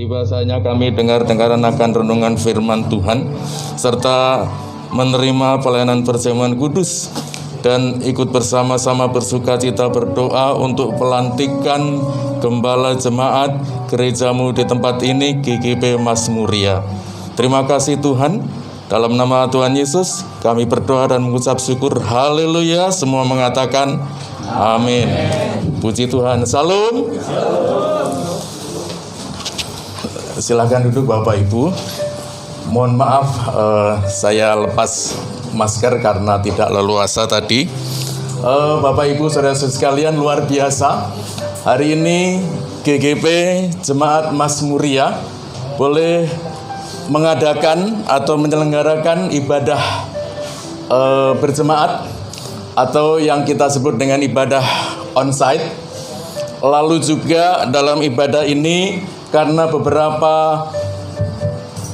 Tiba saatnya kami dengar-dengaran akan renungan firman Tuhan serta menerima pelayanan perjamuan kudus dan ikut bersama-sama bersukacita berdoa untuk pelantikan gembala jemaat gerejamu di tempat ini, GGP Mazmuria. Terima kasih Tuhan. Dalam nama Tuhan Yesus kami berdoa dan mengucap syukur. Haleluya. Semua mengatakan amin. Puji Tuhan. Salam. Silakan duduk Bapak Ibu. Mohon maaf saya lepas masker karena tidak leluasa tadi. Bapak Ibu saudara-saudara sekalian, luar biasa. Hari ini GGP Jemaat Mazmuria boleh mengadakan atau menyelenggarakan ibadah berjemaat atau yang kita sebut dengan ibadah onsite. Lalu juga dalam ibadah ini karena beberapa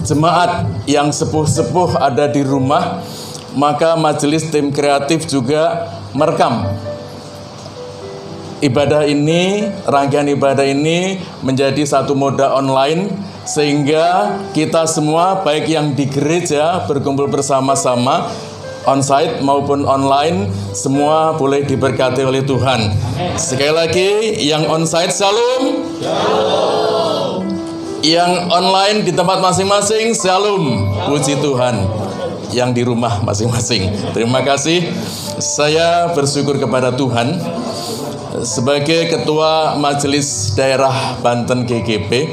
jemaat yang sepuh-sepuh ada di rumah, maka majelis tim kreatif juga merekam ibadah ini, rangkaian ibadah ini menjadi satu moda online, sehingga kita semua baik yang di gereja berkumpul bersama-sama onsite maupun online semua boleh diberkati oleh Tuhan. Sekali lagi, yang onsite shalom. Yang online di tempat masing-masing, shalom, puji Tuhan. Yang di rumah masing-masing, terima kasih. Saya bersyukur kepada Tuhan sebagai Ketua Majelis Daerah Banten GGP.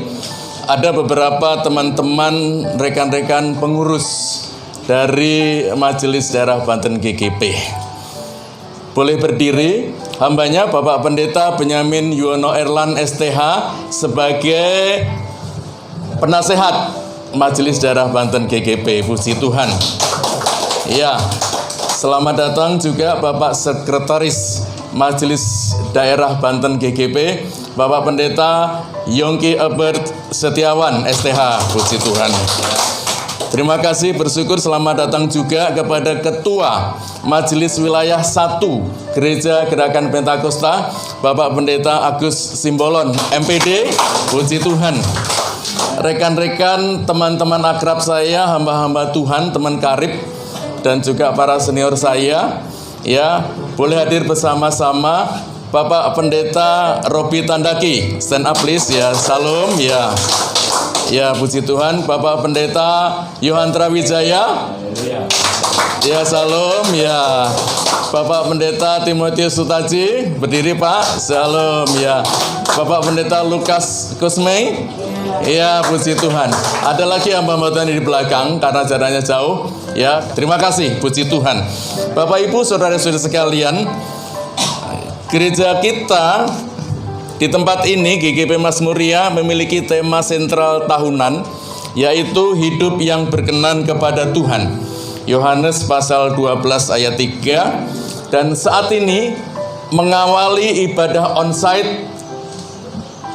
Ada beberapa teman-teman, rekan-rekan pengurus dari Majelis Daerah Banten GGP. Boleh berdiri. Hambanya Bapak Pendeta Benyamin Yuwono Erlan STH sebagai penasehat Majelis Daerah Banten GGP. Puji Tuhan. Ya, selamat datang juga Bapak Sekretaris Majelis Daerah Banten GGP, Bapak Pendeta Yongki Albert Setiawan STH. Puji Tuhan. Terima kasih, bersyukur. Selamat datang juga kepada Ketua Majelis Wilayah 1 Gereja Gerakan Pentakosta, Bapak Pendeta Agus Simbolon MPD. Puji Tuhan. Rekan-rekan, teman-teman akrab saya, hamba-hamba Tuhan, teman karib, dan juga para senior saya, ya, boleh hadir bersama-sama. Bapak Pendeta Robi Tandaki, stand up please, ya, salam, ya. Ya, puji Tuhan. Bapak Pendeta Yohantra Wijaya, ya, salam, ya. Bapak Pendeta Timotius Sutaji, berdiri Pak, salam, ya. Bapak Pendeta Lukas Kusmei, ya, puji Tuhan. Ada lagi hamba-hamba Tuhan di belakang karena jaraknya jauh, ya. Terima kasih, puji Tuhan. Bapak Ibu saudara-saudara sekalian, gereja kita di tempat ini GGP Mazmuria memiliki tema sentral tahunan, yaitu hidup yang berkenan kepada Tuhan. Yohanes pasal 12 ayat 3. Dan saat ini mengawali ibadah onsite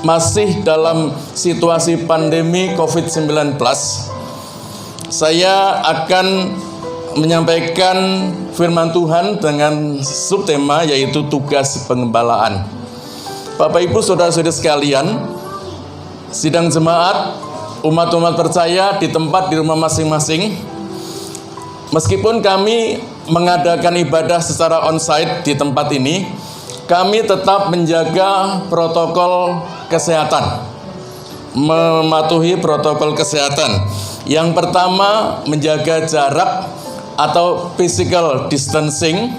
masih dalam situasi pandemi COVID-19. Saya akan menyampaikan firman Tuhan dengan subtema yaitu tugas pengembalaan. Bapak Ibu saudara-saudari sekalian, sidang jemaat, umat-umat percaya di tempat di rumah masing-masing, meskipun kami mengadakan ibadah secara onsite di tempat ini, kami tetap menjaga protokol kesehatan, mematuhi protokol kesehatan. Yang pertama, menjaga jarak atau physical distancing.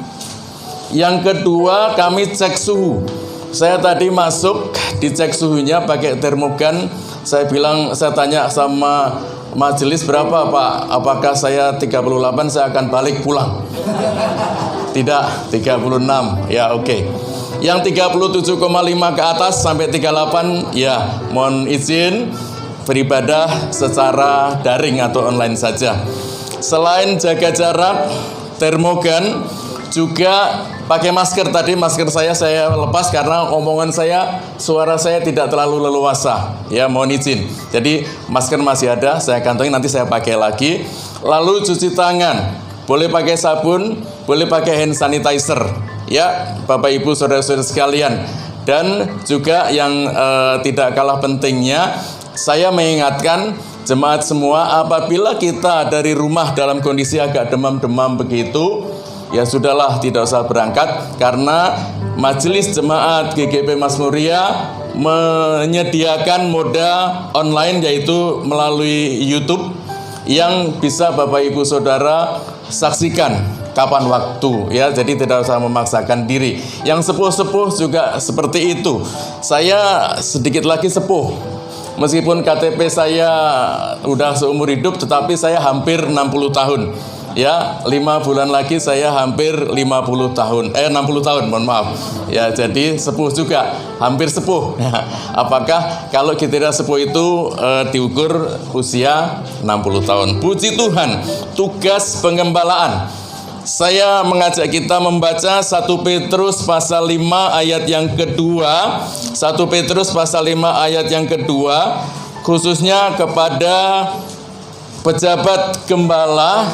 Yang kedua, kami cek suhu. Saya tadi masuk, dicek suhunya pakai termogan. Saya tanya sama majelis, berapa Pak? Apakah saya 38, saya akan balik pulang? Tidak, 36. Ya, oke. Yang 37,5 ke atas sampai 38, ya, mohon izin beribadah secara daring atau online saja. Selain jaga jarak, termogan, juga pakai masker. Tadi masker saya lepas karena omongan saya, suara saya tidak terlalu leluasa. Ya, mohon izin. Jadi masker masih ada, saya kantongin, nanti saya pakai lagi. Lalu cuci tangan, boleh pakai sabun, boleh pakai hand sanitizer. Ya, Bapak Ibu saudara-saudara sekalian. Dan juga yang tidak kalah pentingnya, saya mengingatkan jemaat semua, apabila kita dari rumah dalam kondisi agak demam-demam begitu, ya sudahlah, tidak usah berangkat, karena Majelis Jemaat GGP Masmuria menyediakan moda online, yaitu melalui YouTube, yang bisa Bapak Ibu Saudara saksikan kapan waktu, ya. Jadi tidak usah memaksakan diri. Yang sepuh-sepuh juga seperti itu. Saya sedikit lagi sepuh, meskipun KTP saya udah seumur hidup, tetapi saya hampir 60 tahun. Ya, 5 bulan lagi saya hampir 60 tahun. 60 tahun, mohon maaf. Ya, jadi sepuh juga, hampir sepuh. Apakah kalau kita sepuh itu diukur usia 60 tahun? Puji Tuhan, tugas pengembalaan. Saya mengajak kita membaca 1 Petrus pasal 5 ayat yang kedua. 1 Petrus pasal 5 ayat yang kedua, khususnya kepada pejabat gembala,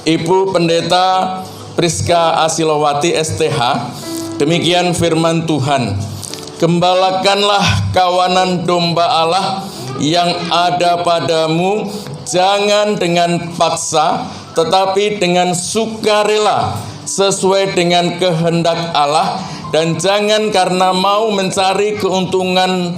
Ibu Pendeta Priska Asilowati STH. Demikian firman Tuhan. Gembalakanlah kawanan domba Allah yang ada padamu, jangan dengan paksa, tetapi dengan sukarela, sesuai dengan kehendak Allah, dan jangan karena mau mencari keuntungan,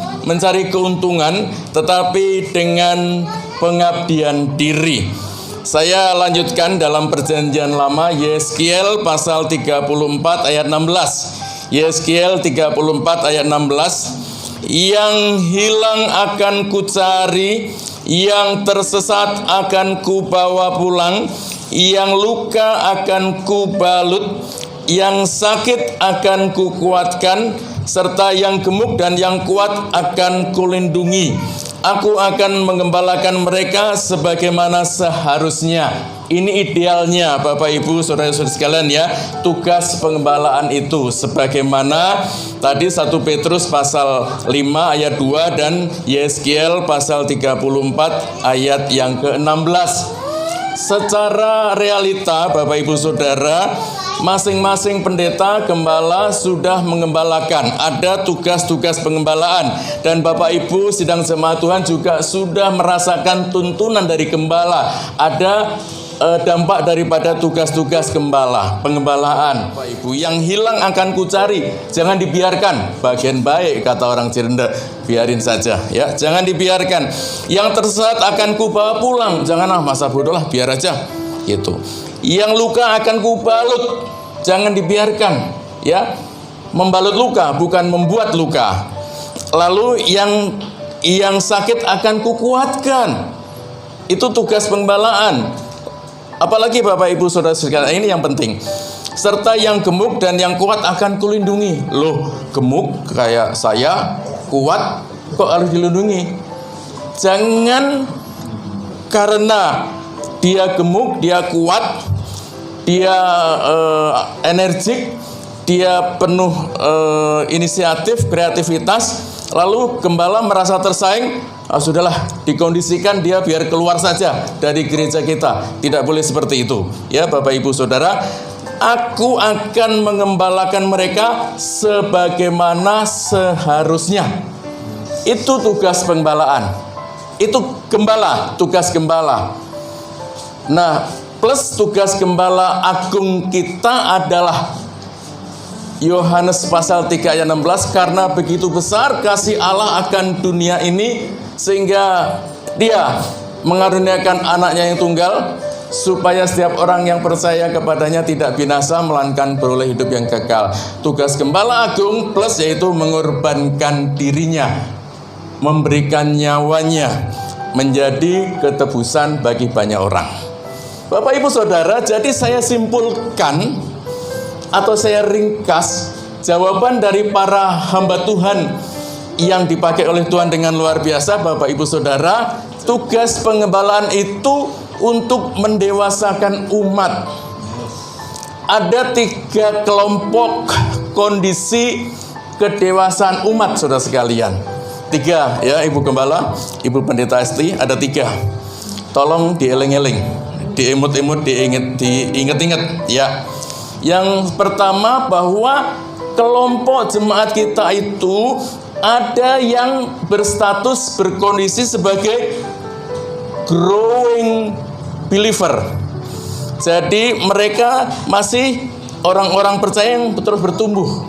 tetapi dengan pengabdian diri. Saya lanjutkan dalam Perjanjian Lama, Yeskiel pasal 34 ayat 16. Yeskiel 34 ayat 16. Yang hilang akan kucari, yang tersesat akan kubawa pulang, yang luka akan kubalut, yang sakit akan kukuatkan, serta yang gemuk dan yang kuat akan kulindungi. Aku akan mengembalakan mereka sebagaimana seharusnya. Ini idealnya Bapak Ibu Saudara-saudara sekalian, ya. Tugas pengembalaan itu sebagaimana tadi 1 Petrus pasal 5 ayat 2 dan Yeskiel pasal 34 ayat yang ke-16. Secara realita Bapak Ibu Saudara, masing-masing pendeta gembala sudah mengembalakan. Ada tugas-tugas pengembalaan, dan Bapak Ibu sidang jemaat Tuhan juga sudah merasakan tuntunan dari gembala. Ada dampak daripada tugas-tugas pengembalaan. Bapak Ibu, yang hilang akan kucari, jangan dibiarkan. Bagian baik kata orang Cirende, biarin saja, ya, jangan dibiarkan. Yang tersesat akan kubawa pulang, janganlah masa bodoh lah, biar aja gitu. Yang luka akan kubalut, jangan dibiarkan, ya. Membalut luka bukan membuat luka. Lalu yang sakit akan kukuatkan. Itu tugas pengembalaan. Apalagi Bapak Ibu Saudara sekalian, ini yang penting. Serta yang gemuk dan yang kuat akan kulindungi. Loh, gemuk kayak saya, kuat kok harus dilindungi? Jangan karena dia gemuk, dia kuat, dia energik, dia penuh inisiatif, kreativitas, lalu gembala merasa tersaing. Sudahlah, dikondisikan dia biar keluar saja dari gereja kita. Tidak boleh seperti itu, ya Bapak Ibu Saudara. Aku akan mengembalakan mereka sebagaimana seharusnya. Itu tugas penggembalaan. Itu gembala, tugas gembala. Nah, plus tugas gembala agung kita adalah Yohanes pasal 3 ayat 16, karena begitu besar kasih Allah akan dunia ini sehingga dia mengaruniakan anaknya yang tunggal, supaya setiap orang yang percaya kepadanya tidak binasa melainkan beroleh hidup yang kekal. Tugas gembala agung plus yaitu mengorbankan dirinya, memberikan nyawanya menjadi ketebusan bagi banyak orang. Bapak Ibu Saudara, jadi saya simpulkan atau saya ringkas jawaban dari para hamba Tuhan yang dipakai oleh Tuhan dengan luar biasa. Bapak Ibu Saudara, tugas pengembalaan itu untuk mendewasakan umat. Ada 3 kelompok kondisi kedewasaan umat, saudara sekalian. 3, ya Ibu Gembala, Ibu Pendeta Esti, ada 3. Tolong dieling-eling, diemut-emut, diinget-inget, ya. Yang pertama, bahwa kelompok jemaat kita itu ada yang berstatus berkondisi sebagai growing believer. Jadi mereka masih orang-orang percaya yang terus bertumbuh.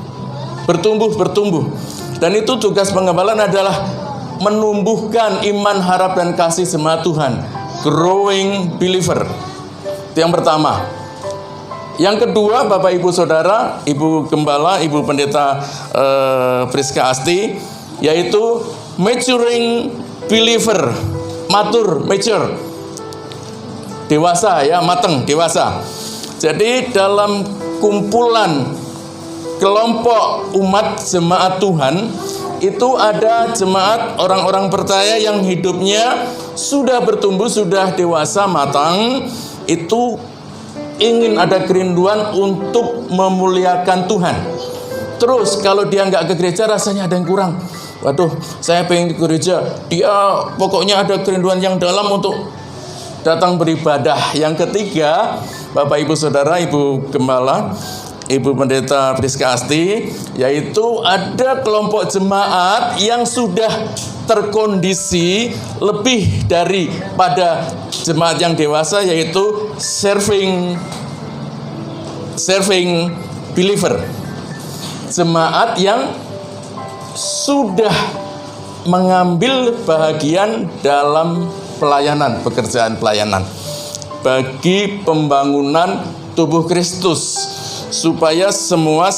Dan itu tugas pengembalaan adalah menumbuhkan iman, harap, dan kasih sama Tuhan. Growing believer. Itu yang pertama. Yang kedua, Bapak Ibu Saudara, Ibu Gembala, Ibu Pendeta Priska Asti, yaitu maturing believer. Mature, dewasa ya, mateng, dewasa. Jadi dalam kumpulan kelompok umat jemaat Tuhan, itu ada jemaat orang-orang percaya yang hidupnya sudah bertumbuh, sudah dewasa, matang, itu ingin ada kerinduan untuk memuliakan Tuhan. Terus kalau dia nggak ke gereja, rasanya ada yang kurang. Waduh, saya pengen ke gereja. Dia pokoknya ada kerinduan yang dalam untuk datang beribadah. Yang ketiga, Bapak Ibu Saudara, Ibu Gembala, Ibu Pendeta Priska Asti, yaitu ada kelompok jemaat yang sudah terkondisi lebih daripada jemaat yang dewasa, yaitu serving believer. Jemaat yang sudah mengambil bahagian dalam pelayanan, pekerjaan pelayanan bagi pembangunan tubuh Kristus, supaya semua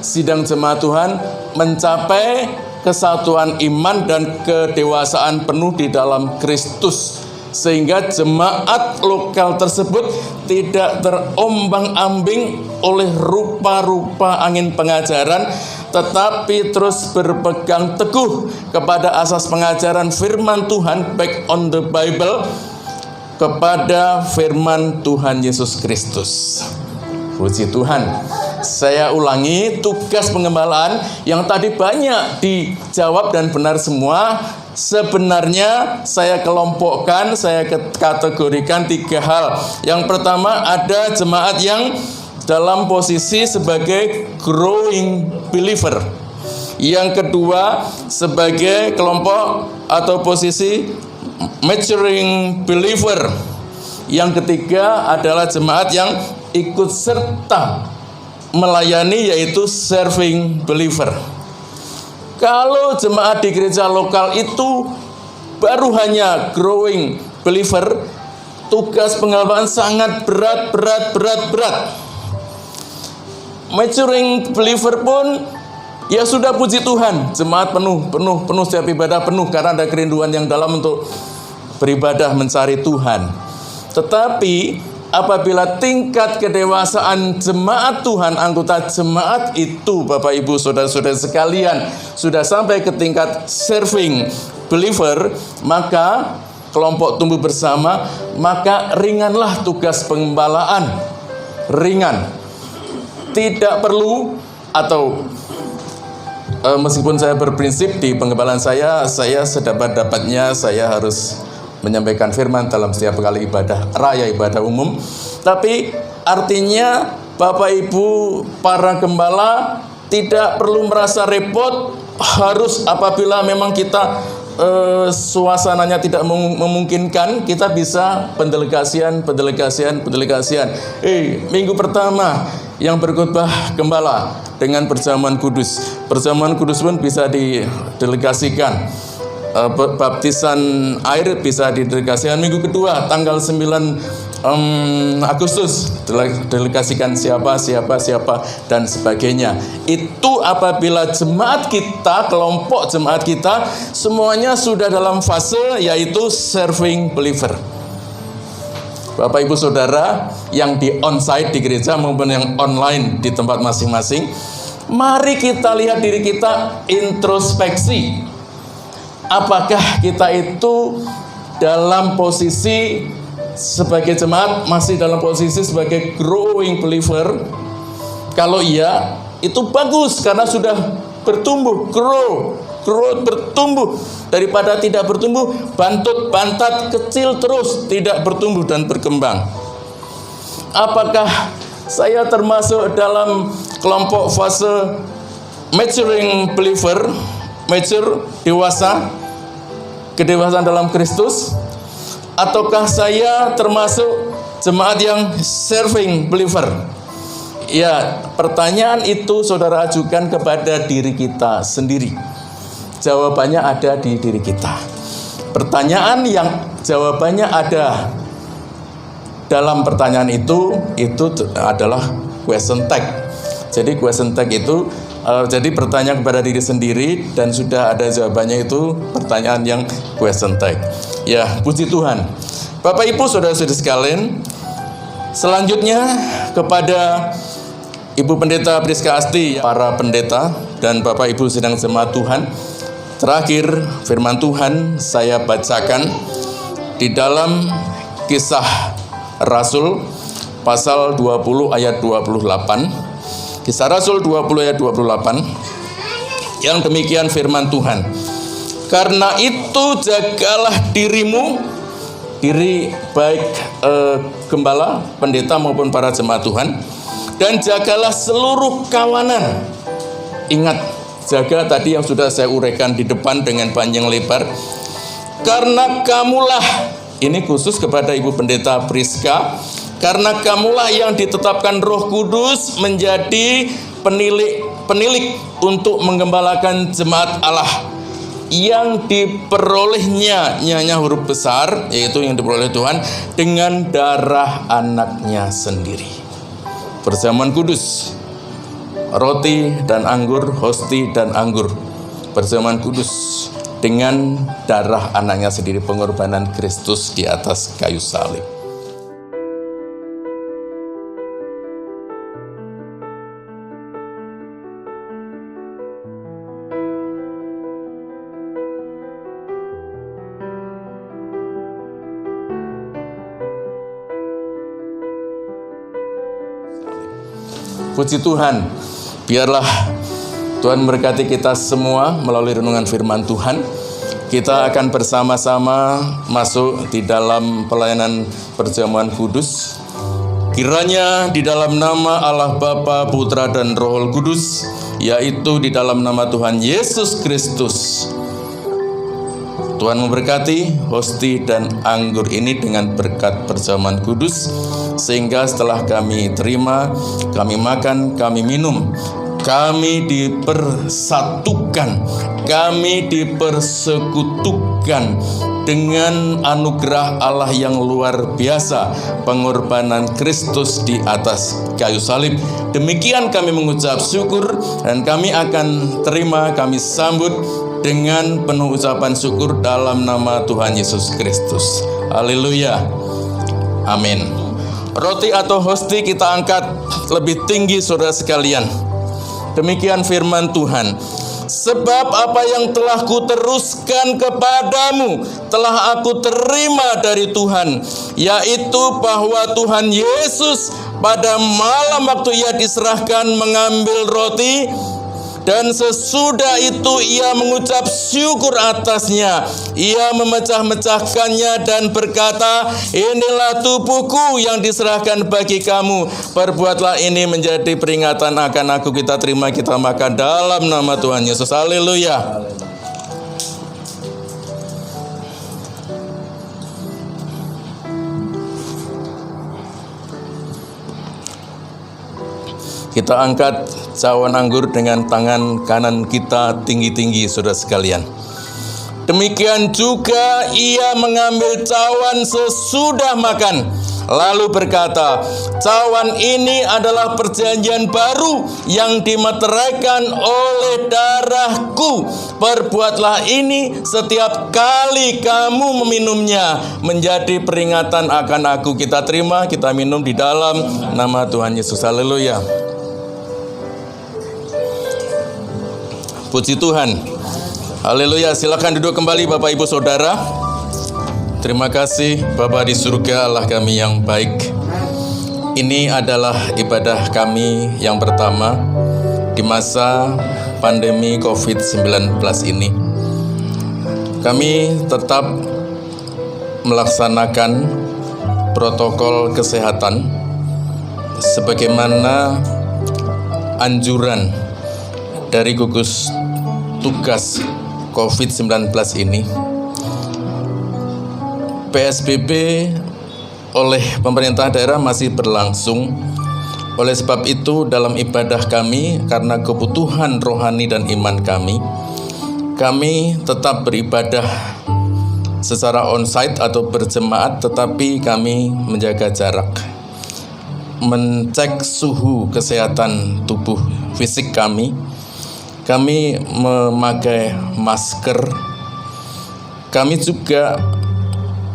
sidang jemaat Tuhan mencapai kesatuan iman dan kedewasaan penuh di dalam Kristus, sehingga jemaat lokal tersebut tidak terombang-ambing oleh rupa-rupa angin pengajaran, tetapi terus berpegang teguh kepada asas pengajaran firman Tuhan, back on the Bible, kepada firman Tuhan Yesus Kristus. Puji Tuhan. Saya ulangi, tugas pengembalaan yang tadi banyak dijawab dan benar semua, sebenarnya saya kelompokkan, saya kategorikan 3 hal. Yang pertama, ada jemaat yang dalam posisi sebagai growing believer. Yang kedua, sebagai kelompok atau posisi maturing believer. Yang ketiga adalah jemaat yang ikut serta melayani, yaitu serving believer. Kalau jemaat di gereja lokal itu baru hanya growing believer, tugas pengembalaan sangat berat. Maturing believer pun ya sudah, puji Tuhan, jemaat penuh setiap ibadah penuh karena ada kerinduan yang dalam untuk beribadah mencari Tuhan. Tetapi apabila tingkat kedewasaan jemaat Tuhan, anggota jemaat itu, Bapak Ibu Saudara-saudara sekalian, sudah sampai ke tingkat serving believer, maka kelompok tumbuh bersama, maka ringanlah tugas pengembalaan. Ringan. Tidak perlu, atau meskipun saya berprinsip di pengembalaan saya sedapat-dapatnya saya harus menyampaikan firman dalam setiap kali ibadah raya, ibadah umum. Tapi artinya Bapak Ibu para gembala tidak perlu merasa repot, harus apabila memang kita suasananya tidak memungkinkan, kita bisa pendelegasian. Minggu pertama yang berkhotbah gembala dengan perjamuan kudus. Perjamuan kudus pun bisa didelegasikan. Baptisan air bisa didelegasikan minggu kedua tanggal 9 Agustus, delegasikan siapa dan sebagainya. Itu apabila jemaat kita, kelompok jemaat kita semuanya sudah dalam fase yaitu serving believer. Bapak Ibu Saudara yang di onsite di gereja maupun yang online di tempat masing-masing, mari kita lihat diri kita, introspeksi. Apakah kita itu dalam posisi sebagai jemaat masih dalam posisi sebagai growing believer? Kalau iya, itu bagus karena sudah bertumbuh, bertumbuh. Daripada tidak bertumbuh, bantat kecil terus, tidak bertumbuh dan berkembang. Apakah saya termasuk dalam kelompok fase maturing believer, mature, dewasa, kedewasaan dalam Kristus, ataukah saya termasuk jemaat yang serving believer? Ya, pertanyaan itu saudara ajukan kepada diri kita sendiri. Jawabannya ada di diri kita. Pertanyaan yang jawabannya ada dalam pertanyaan itu adalah question tag. Jadi question tag itu jadi pertanyaan kepada diri sendiri dan sudah ada jawabannya, itu pertanyaan yang question tag. Ya, puji Tuhan. Bapak Ibu saudara-saudari sekalian, selanjutnya kepada Ibu Pendeta Priska Asti, para pendeta dan Bapak Ibu sidang jemaat Tuhan. Terakhir firman Tuhan saya bacakan di dalam Kisah Rasul pasal 20 ayat 28. Kisah Rasul 20 ayat 28 yang demikian firman Tuhan. Karena itu jagalah dirimu, diri baik gembala, pendeta maupun para jemaat Tuhan, dan jagalah seluruh kawanan. Ingat, jaga tadi yang sudah saya uraikan di depan dengan panjang lebar. Karena kamulah, ini khusus kepada Ibu Pendeta Priska, karena kamulah yang ditetapkan Roh Kudus menjadi penilik untuk menggembalakan jemaat Allah yang diperolehnya, nyanya huruf besar, yaitu yang diperoleh Tuhan dengan darah anaknya sendiri. Perjamuan kudus, roti dan anggur, hosti dan anggur, perjamuan kudus dengan darah anaknya sendiri, pengorbanan Kristus di atas kayu salib. Puji Tuhan, biarlah Tuhan memberkati kita semua melalui renungan firman Tuhan. Kita akan bersama-sama masuk di dalam pelayanan perjamuan kudus. Kiranya di dalam nama Allah Bapa, Putra dan Roh Kudus, yaitu di dalam nama Tuhan Yesus Kristus, Tuhan memberkati hosti dan anggur ini dengan berkat perjamuan kudus, sehingga setelah kami terima, kami makan, kami minum, kami dipersatukan, kami dipersekutukan dengan anugerah Allah yang luar biasa, pengorbanan Kristus di atas kayu salib. Demikian kami mengucap syukur, dan kami akan terima, kami sambut dengan penuh ucapan syukur dalam nama Tuhan Yesus Kristus. Haleluya. Amin. Roti atau hosti kita angkat lebih tinggi, saudara sekalian. Demikian firman Tuhan. Sebab apa yang telah kuteruskan kepadamu telah aku terima dari Tuhan, yaitu bahwa Tuhan Yesus pada malam waktu ia diserahkan mengambil roti, dan sesudah itu ia mengucap syukur atasnya. Ia memecah-mecahkannya dan berkata, inilah tubuhku yang diserahkan bagi kamu. Perbuatlah ini menjadi peringatan akan aku. Kita terima, kita makan dalam nama Tuhan Yesus. Haleluya. Kita angkat cawan anggur dengan tangan kanan kita tinggi-tinggi, saudara sekalian. Demikian juga ia mengambil cawan sesudah makan, lalu berkata, cawan ini adalah perjanjian baru yang dimeteraikan oleh darahku. Perbuatlah ini setiap kali kamu meminumnya menjadi peringatan akan aku. Kita terima, kita minum di dalam nama Tuhan Yesus. Haleluya. Puji Tuhan. Haleluya. Silakan duduk kembali Bapak Ibu Saudara. Terima kasih Bapa di surga, Allah kami yang baik. Ini adalah ibadah kami yang pertama di masa pandemi COVID-19 ini. Kami tetap melaksanakan protokol kesehatan sebagaimana anjuran dari gugus tugas COVID-19 ini. PSBB oleh pemerintah daerah masih berlangsung. Oleh sebab itu, dalam ibadah kami, karena kebutuhan rohani dan iman kami tetap beribadah secara onsite atau berjemaat, tetapi kami menjaga jarak, mencek suhu kesehatan tubuh fisik kami memakai masker, kami juga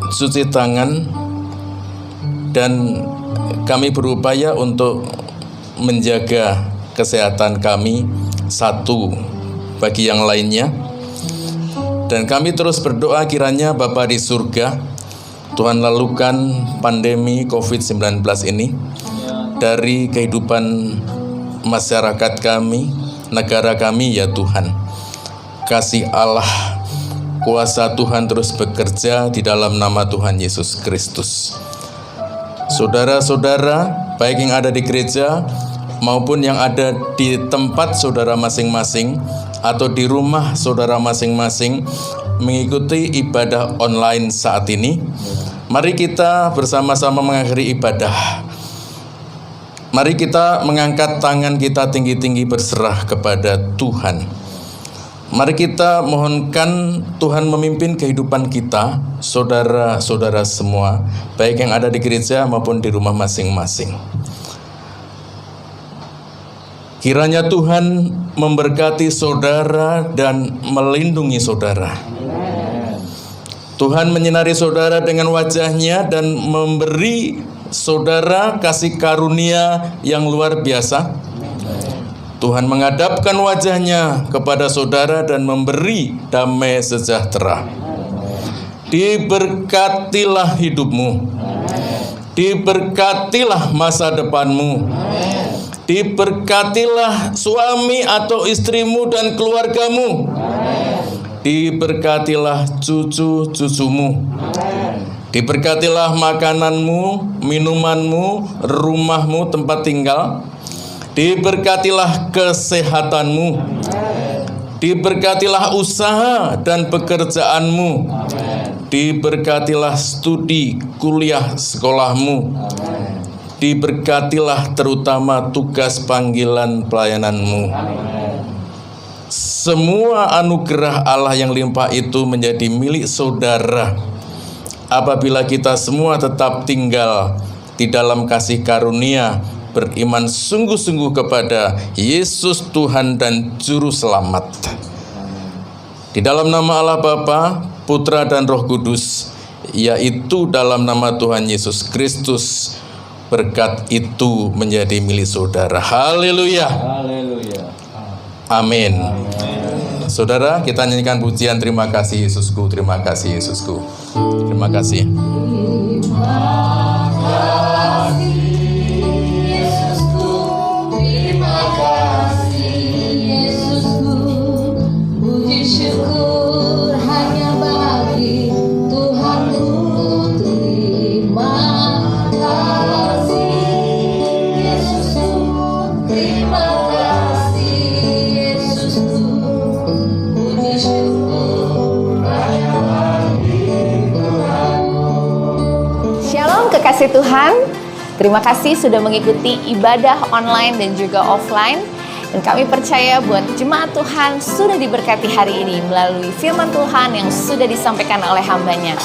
cuci tangan, dan kami berupaya untuk menjaga kesehatan kami satu bagi yang lainnya. Dan kami terus berdoa kiranya Bapa di surga, Tuhan lalukan pandemi COVID-19 ini dari kehidupan masyarakat kami, negara kami ya Tuhan. Kasih Allah, kuasa Tuhan terus bekerja di dalam nama Tuhan Yesus Kristus. Saudara-saudara, baik yang ada di gereja maupun yang ada di tempat saudara masing-masing atau di rumah saudara masing-masing mengikuti ibadah online saat ini, mari kita bersama-sama mengakhiri ibadah. Mari kita mengangkat tangan kita tinggi-tinggi berserah kepada Tuhan. Mari kita mohonkan Tuhan memimpin kehidupan kita, saudara-saudara semua, baik yang ada di gereja maupun di rumah masing-masing. Kiranya Tuhan memberkati saudara dan melindungi saudara. Tuhan menyinari saudara dengan wajah-Nya dan memberi saudara kasih karunia yang luar biasa. Tuhan menghadapkan wajah-Nya kepada saudara dan memberi damai sejahtera. Diberkatilah hidupmu. Diberkatilah masa depanmu. Diberkatilah suami atau istrimu dan keluargamu. Diberkatilah cucu-cucumu. Diberkatilah makananmu, minumanmu, rumahmu, tempat tinggal. Diberkatilah kesehatanmu. Diberkatilah usaha dan pekerjaanmu. Diberkatilah studi, kuliah, sekolahmu. Diberkatilah terutama tugas panggilan pelayananmu. Semua anugerah Allah yang limpah itu menjadi milik saudara apabila kita semua tetap tinggal di dalam kasih karunia, beriman sungguh-sungguh kepada Yesus Tuhan dan Juru Selamat. Di dalam nama Allah Bapa, Putra dan Roh Kudus, yaitu dalam nama Tuhan Yesus Kristus, berkat itu menjadi milik saudara. Haleluya. Haleluya. Amin. Saudara, kita nyanyikan pujian terima kasih Yesusku, terima kasih Yesusku. Terima kasih. Kekasih Tuhan, terima kasih sudah mengikuti ibadah online dan juga offline. Dan kami percaya buat jemaat Tuhan sudah diberkati hari ini melalui firman Tuhan yang sudah disampaikan oleh hambanya.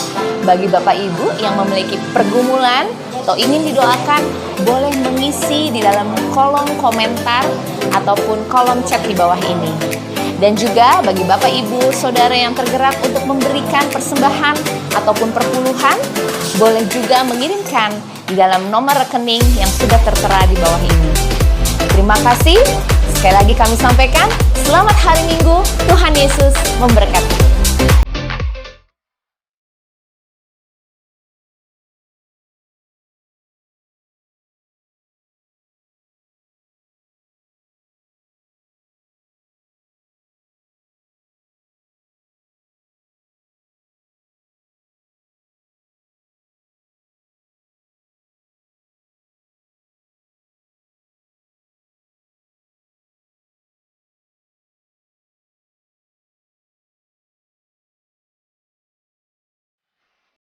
Bagi Bapak Ibu yang memiliki pergumulan atau ingin didoakan, boleh mengisi di dalam kolom komentar ataupun kolom chat di bawah ini. Dan juga bagi Bapak Ibu Saudara yang tergerak untuk memberikan persembahan ataupun perpuluhan, boleh juga mengirimkan di dalam nomor rekening yang sudah tertera di bawah ini. Terima kasih. Sekali lagi kami sampaikan, selamat hari Minggu. Tuhan Yesus memberkati.